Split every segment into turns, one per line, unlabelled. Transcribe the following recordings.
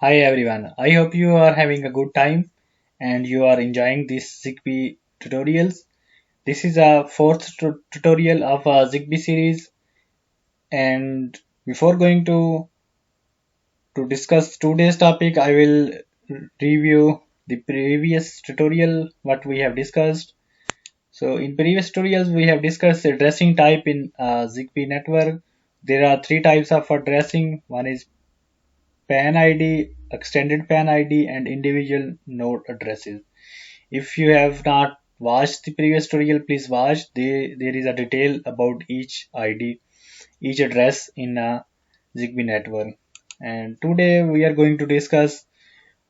Hi everyone, I hope you are having a good time and you are enjoying these ZigBee tutorials. This is a fourth tutorial of a ZigBee series, and before going to discuss today's topic, I will review the previous tutorial what we have discussed. So in previous tutorials we have discussed the addressing type in ZigBee network. There are three types of addressing. One is PAN ID, extended PAN ID, and individual node addresses. If you have not watched the previous tutorial, please watch. There is a detail about each ID, each address in a ZigBee network. And today we are going to discuss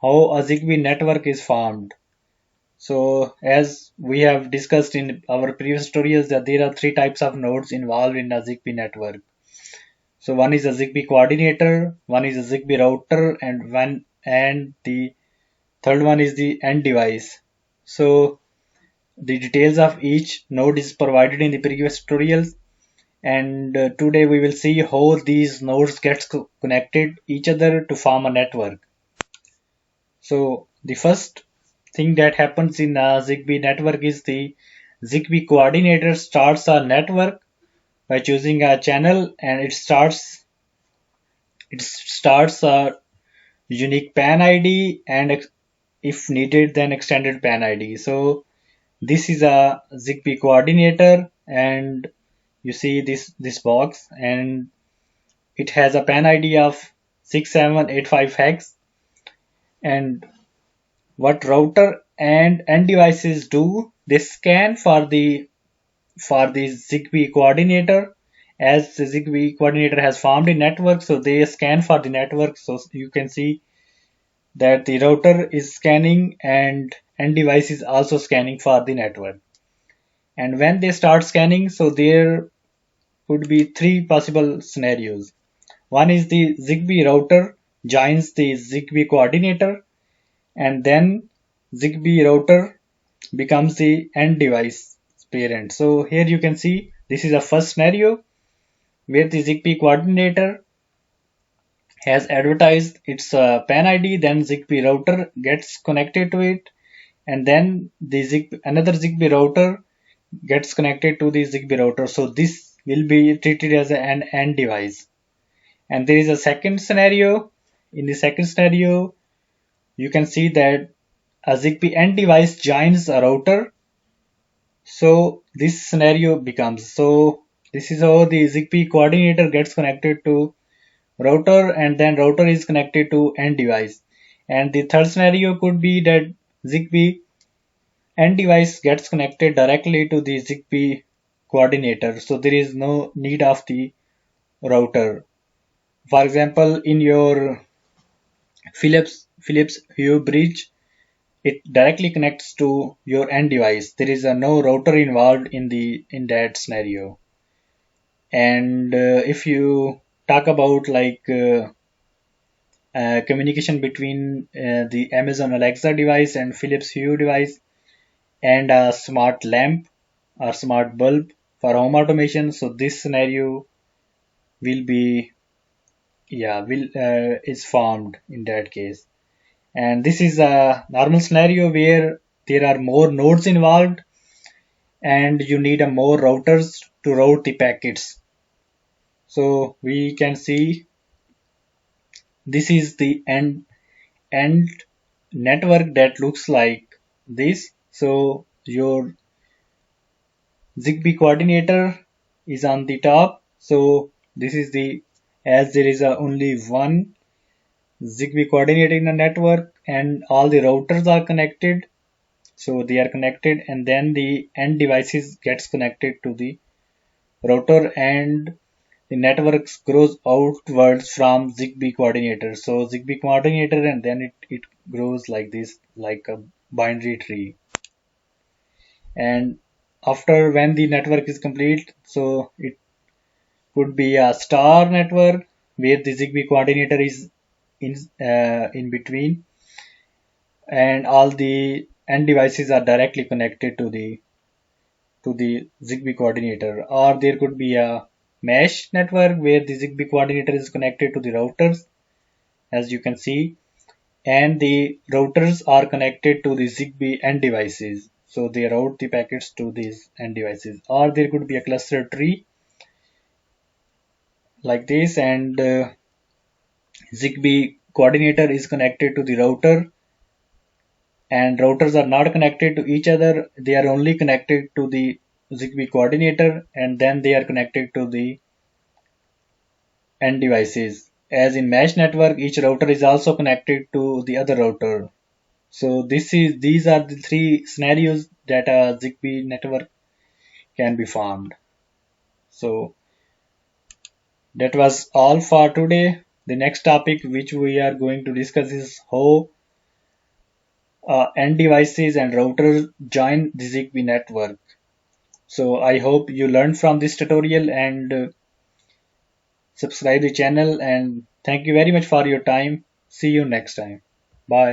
how a ZigBee network is formed. So as we have discussed in our previous tutorials that there are three types of nodes involved in a ZigBee network. So one is a ZigBee coordinator, one is a ZigBee router, and the third one is the end device. So the details of each node is provided in the previous tutorials, and today we will see how these nodes get connected each other to form a network. So the first thing that happens in a ZigBee network is the ZigBee coordinator starts a network by choosing a channel, and it starts a unique PAN ID and if needed then extended PAN ID. So this is a ZigBee coordinator, and you see this box, and it has a PAN ID of 6785 hex. And what router and end devices do, they scan for the ZigBee coordinator. As the ZigBee coordinator has formed a network, so they scan for the network. So you can see that the router is scanning and end device is also scanning for the network. And when they start scanning, so there could be three possible scenarios. One is the ZigBee router joins the ZigBee coordinator, and then ZigBee router becomes the end device parent. So here you can see this is a first scenario where the ZigBee coordinator has advertised its PAN ID, then ZigBee router gets connected to it, and then another ZigBee router gets connected to the ZigBee router. So this will be treated as an end device. And there is a second scenario. In the second scenario, you can see that a ZigBee end device joins a router. So this scenario becomes, so this is how the ZigBee coordinator gets connected to router, and then router is connected to end device. And the third scenario could be that ZigBee end device gets connected directly to the ZigBee coordinator. So there is no need of the router. For example, in your Philips Hue bridge, it directly connects to your end device. There is no router involved in that scenario. And if you talk about communication between the Amazon Alexa device and Philips Hue device and a smart lamp or smart bulb for home automation, so this scenario will be will is formed in that case. And this is a normal scenario where there are more nodes involved and you need a more routers to route the packets. So we can see this is the end network that looks like this. So your ZigBee coordinator is on the top. So this is the, as there is only one ZigBee coordinator in the network and all the routers are connected. So they are connected, and then the end devices gets connected to the router, and the network grows outwards from ZigBee coordinator. So ZigBee coordinator, and then it grows like this, like a binary tree. And after when the network is complete, so it could be a star network where the ZigBee coordinator is in between, and all the end devices are directly connected to the ZigBee coordinator. Or there could be a mesh network where the ZigBee coordinator is connected to the routers, as you can see. and the routers are connected to the ZigBee end devices. So they route the packets to these end devices. Or there could be a cluster tree like this, and ZigBee coordinator is connected to the router, and routers are not connected to each other. They are only connected to the ZigBee coordinator, and then they are connected to the end devices. As in mesh network, each router is also connected to the other router. So these are the three scenarios that a ZigBee network can be formed. So that was all for today. The next topic which we are going to discuss is how end devices and routers join the ZigBee network. So I hope you learned from this tutorial, and subscribe the channel, and thank you very much for your time. See you next time. Bye.